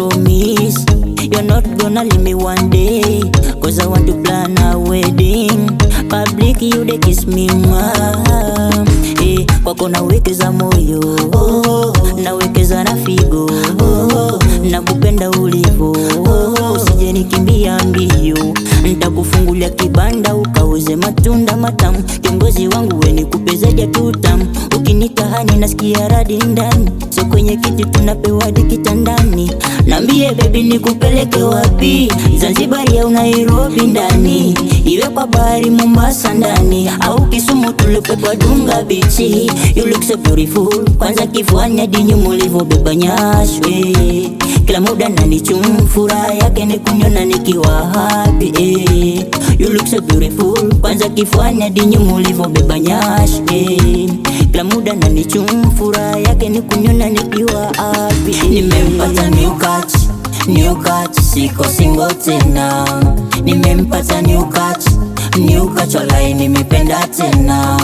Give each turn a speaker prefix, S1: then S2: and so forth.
S1: promise you're not gonna leave me one day, cause I want to plan a wedding. Public you dey kiss me mom. Kwako nawekeza moyo, nawekeza na figo, nakupenda ulivo, usije nikimbia mbio. Nitakufungulia kibanda ukauze matunda matamu, kiongozi wangu we nikupe zaidi ya tutamu. Ukinitahani nasikia radi ndani, so kwenye kiti tunapewa hadi kitandani. Nambie baby nikupeleke wapi, Zanzibar au Nairobi ndani, iwe kwa bahari Mombasa ndani, au Kisumu tulipe kwa Dunga Beach. You look so beautiful, kwanza kifuani hadi nyuma ulivobeba nyashwe. Kila muda nanichumu, furaha yake ni kuniona nikiwa happy. You look so beautiful, kwanza kifuani hadi nyuma ulivobeba nyashwe. Kila muda nanichumu, furaha yake ni kuniona nikiwa happy. Nimempata new catch, siko single tena. Nimempata new catch, walai nimependa tena.